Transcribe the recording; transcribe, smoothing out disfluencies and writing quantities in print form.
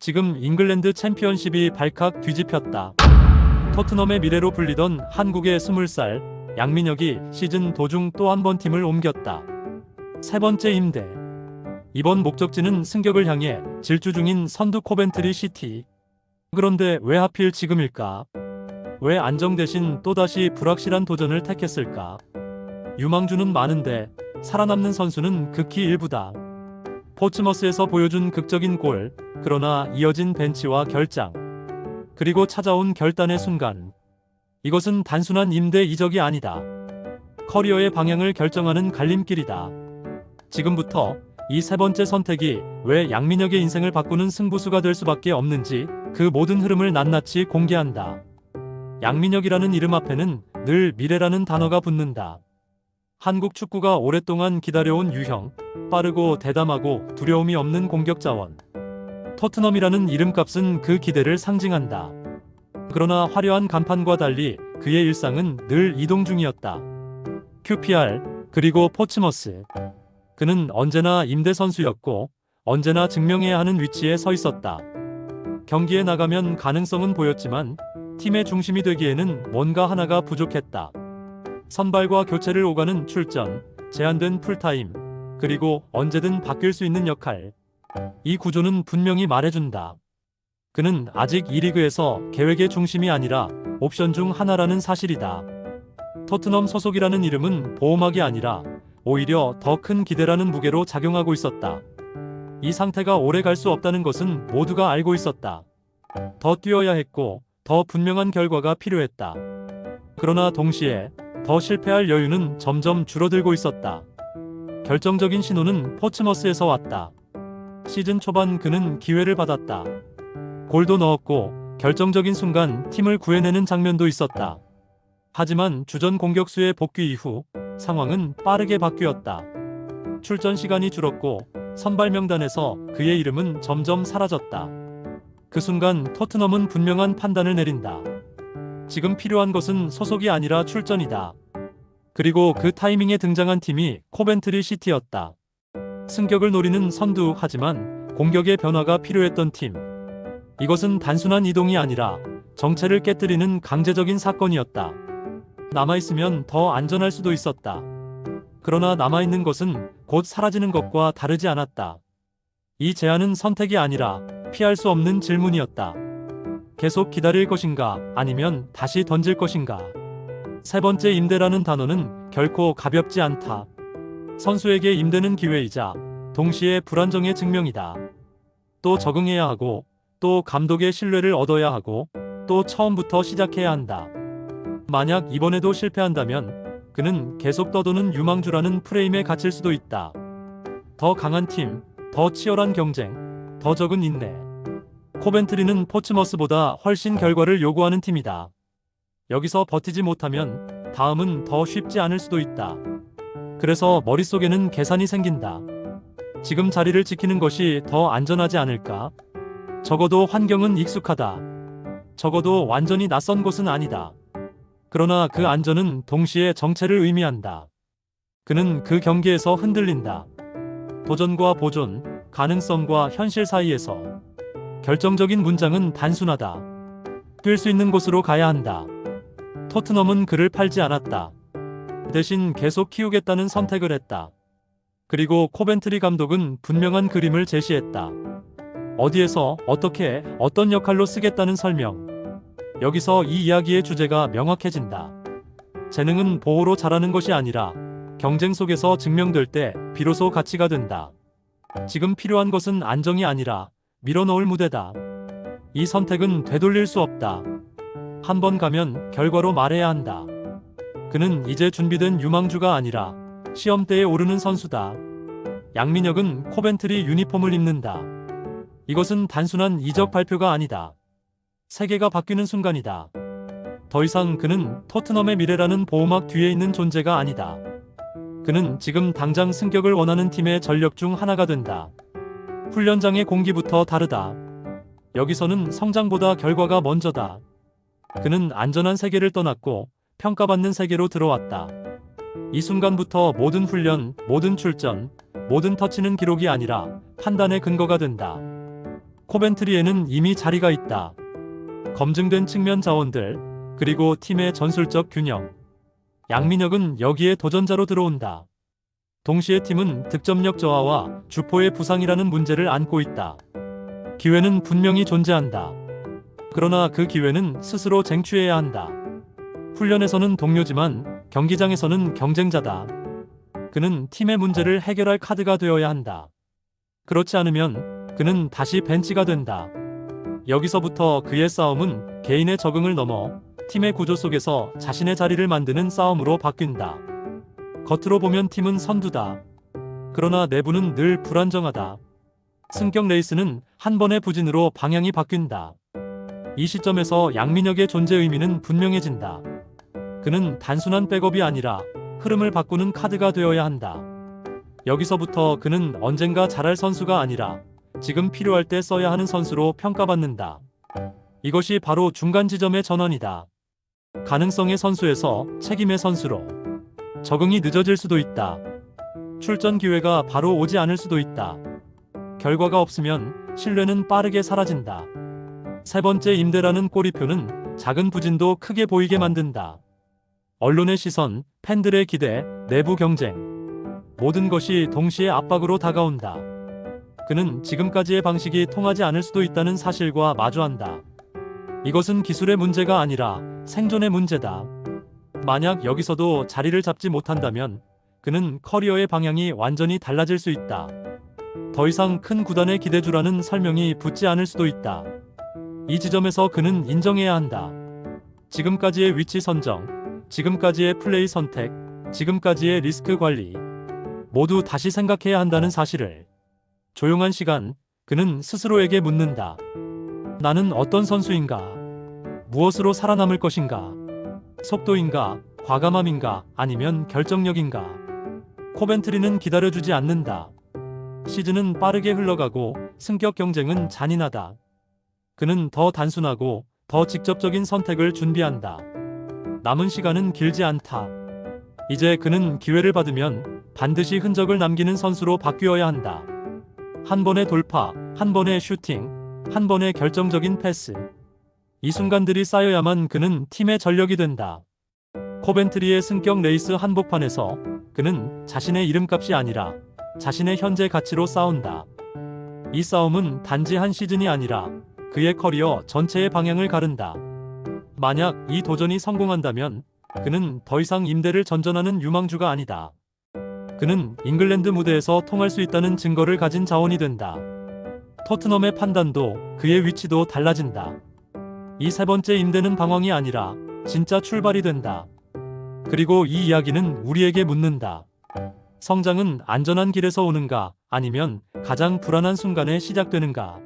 지금 잉글랜드 챔피언십이 발칵 뒤집혔다. 토트넘의 미래로 불리던 한국의 20살 양민혁이 시즌 도중 또 한 번 팀을 옮겼다. 세 번째 임대. 이번 목적지는 승격을 향해 질주 중인 선두 코벤트리 시티. 그런데 왜 하필 지금일까? 왜 안정 대신 또다시 불확실한 도전을 택했을까? 유망주는 많은데 살아남는 선수는 극히 일부다. 포츠머스에서 보여준 극적인 골, 그러나 이어진 벤치와 결장, 그리고 찾아온 결단의 순간. 이것은 단순한 임대 이적이 아니다. 커리어의 방향을 결정하는 갈림길이다. 지금부터 이 세 번째 선택이 왜 양민혁의 인생을 바꾸는 승부수가 될 수밖에 없는지 그 모든 흐름을 낱낱이 공개한다. 양민혁이라는 이름 앞에는 늘 미래라는 단어가 붙는다. 한국 축구가 오랫동안 기다려온 유형, 빠르고 대담하고 두려움이 없는 공격 자원. 토트넘이라는 이름값은 그 기대를 상징한다. 그러나 화려한 간판과 달리 그의 일상은 늘 이동 중이었다. QPR, 그리고 포츠머스. 그는 언제나 임대 선수였고 언제나 증명해야 하는 위치에 서 있었다. 경기에 나가면 가능성은 보였지만 팀의 중심이 되기에는 뭔가 하나가 부족했다. 선발과 교체를 오가는 출전, 제한된 풀타임, 그리고 언제든 바뀔 수 있는 역할. 이 구조는 분명히 말해준다. 그는 아직 이 리그에서 계획의 중심이 아니라 옵션 중 하나라는 사실이다. 토트넘 소속이라는 이름은 보호막이 아니라 오히려 더 큰 기대라는 무게로 작용하고 있었다. 이 상태가 오래 갈 수 없다는 것은 모두가 알고 있었다. 더 뛰어야 했고 더 분명한 결과가 필요했다. 그러나 동시에 더 실패할 여유는 점점 줄어들고 있었다. 결정적인 신호는 포츠머스에서 왔다. 시즌 초반 그는 기회를 받았다. 골도 넣었고 결정적인 순간 팀을 구해내는 장면도 있었다. 하지만 주전 공격수의 복귀 이후 상황은 빠르게 바뀌었다. 출전 시간이 줄었고 선발 명단에서 그의 이름은 점점 사라졌다. 그 순간 토트넘은 분명한 판단을 내린다. 지금 필요한 것은 소속이 아니라 출전이다. 그리고 그 타이밍에 등장한 팀이 코벤트리 시티였다. 승격을 노리는 선두, 하지만 공격의 변화가 필요했던 팀. 이것은 단순한 이동이 아니라 정체를 깨뜨리는 강제적인 사건이었다. 남아있으면 더 안전할 수도 있었다. 그러나 남아있는 것은 곧 사라지는 것과 다르지 않았다. 이 제안은 선택이 아니라 피할 수 없는 질문이었다. 계속 기다릴 것인가, 아니면 다시 던질 것인가. 세 번째 임대라는 단어는 결코 가볍지 않다. 선수에게 임대는 기회이자 동시에 불안정의 증명이다. 또 적응해야 하고, 또 감독의 신뢰를 얻어야 하고, 또 처음부터 시작해야 한다. 만약 이번에도 실패한다면 그는 계속 떠도는 유망주라는 프레임에 갇힐 수도 있다. 더 강한 팀, 더 치열한 경쟁, 더 적은 인내. 코벤트리는 포츠머스보다 훨씬 결과를 요구하는 팀이다. 여기서 버티지 못하면 다음은 더 쉽지 않을 수도 있다. 그래서 머릿속에는 계산이 생긴다. 지금 자리를 지키는 것이 더 안전하지 않을까? 적어도 환경은 익숙하다. 적어도 완전히 낯선 곳은 아니다. 그러나 그 안전은 동시에 정체를 의미한다. 그는 그 경계에서 흔들린다. 도전과 보존, 가능성과 현실 사이에서. 결정적인 문장은 단순하다. 뛸 수 있는 곳으로 가야 한다. 토트넘은 그를 팔지 않았다. 대신 계속 키우겠다는 선택을 했다. 그리고 코벤트리 감독은 분명한 그림을 제시했다. 어디에서, 어떻게, 어떤 역할로 쓰겠다는 설명. 여기서 이 이야기의 주제가 명확해진다. 재능은 보호로 자라는 것이 아니라 경쟁 속에서 증명될 때 비로소 가치가 된다. 지금 필요한 것은 안정이 아니라 밀어넣을 무대다. 이 선택은 되돌릴 수 없다. 한 번 가면 결과로 말해야 한다. 그는 이제 준비된 유망주가 아니라 시험대에 오르는 선수다. 양민혁은 코벤트리 유니폼을 입는다. 이것은 단순한 이적 발표가 아니다. 세계가 바뀌는 순간이다. 더 이상 그는 토트넘의 미래라는 보호막 뒤에 있는 존재가 아니다. 그는 지금 당장 승격을 원하는 팀의 전력 중 하나가 된다. 훈련장의 공기부터 다르다. 여기서는 성장보다 결과가 먼저다. 그는 안전한 세계를 떠났고 평가받는 세계로 들어왔다. 이 순간부터 모든 훈련, 모든 출전, 모든 터치는 기록이 아니라 판단의 근거가 된다. 코벤트리에는 이미 자리가 있다. 검증된 측면 자원들, 그리고 팀의 전술적 균형. 양민혁은 여기에 도전자로 들어온다. 동시에 팀은 득점력 저하와 주포의 부상이라는 문제를 안고 있다. 기회는 분명히 존재한다. 그러나 그 기회는 스스로 쟁취해야 한다. 훈련에서는 동료지만 경기장에서는 경쟁자다. 그는 팀의 문제를 해결할 카드가 되어야 한다. 그렇지 않으면 그는 다시 벤치가 된다. 여기서부터 그의 싸움은 개인의 적응을 넘어 팀의 구조 속에서 자신의 자리를 만드는 싸움으로 바뀐다. 겉으로 보면 팀은 선두다. 그러나 내부는 늘 불안정하다. 승격 레이스는 한 번의 부진으로 방향이 바뀐다. 이 시점에서 양민혁의 존재 의미는 분명해진다. 그는 단순한 백업이 아니라 흐름을 바꾸는 카드가 되어야 한다. 여기서부터 그는 언젠가 잘할 선수가 아니라 지금 필요할 때 써야 하는 선수로 평가받는다. 이것이 바로 중간 지점의 전환이다. 가능성의 선수에서 책임의 선수로. 적응이 늦어질 수도 있다. 출전 기회가 바로 오지 않을 수도 있다. 결과가 없으면 신뢰는 빠르게 사라진다. 세 번째 임대라는 꼬리표는 작은 부진도 크게 보이게 만든다. 언론의 시선, 팬들의 기대, 내부 경쟁. 모든 것이 동시에 압박으로 다가온다. 그는 지금까지의 방식이 통하지 않을 수도 있다는 사실과 마주한다. 이것은 기술의 문제가 아니라 생존의 문제다. 만약 여기서도 자리를 잡지 못한다면 그는 커리어의 방향이 완전히 달라질 수 있다. 더 이상 큰 구단의 기대주라는 설명이 붙지 않을 수도 있다. 이 지점에서 그는 인정해야 한다. 지금까지의 위치 선정, 지금까지의 플레이 선택, 지금까지의 리스크 관리 모두 다시 생각해야 한다는 사실을. 조용한 시간, 그는 스스로에게 묻는다. 나는 어떤 선수인가? 무엇으로 살아남을 것인가? 속도인가? 과감함인가? 아니면 결정력인가? 코벤트리는 기다려주지 않는다. 시즌은 빠르게 흘러가고 승격 경쟁은 잔인하다. 그는 더 단순하고 더 직접적인 선택을 준비한다. 남은 시간은 길지 않다. 이제 그는 기회를 받으면 반드시 흔적을 남기는 선수로 바뀌어야 한다. 한 번의 돌파, 한 번의 슈팅, 한 번의 결정적인 패스. 이 순간들이 쌓여야만 그는 팀의 전력이 된다. 코벤트리의 승격 레이스 한복판에서 그는 자신의 이름값이 아니라 자신의 현재 가치로 싸운다. 이 싸움은 단지 한 시즌이 아니라 그의 커리어 전체의 방향을 가른다. 만약 이 도전이 성공한다면 그는 더 이상 임대를 전전하는 유망주가 아니다. 그는 잉글랜드 무대에서 통할 수 있다는 증거를 가진 자원이 된다. 토트넘의 판단도 그의 위치도 달라진다. 이 세 번째 임대는 방황이 아니라 진짜 출발이 된다. 그리고 이 이야기는 우리에게 묻는다. 성장은 안전한 길에서 오는가, 아니면 가장 불안한 순간에 시작되는가?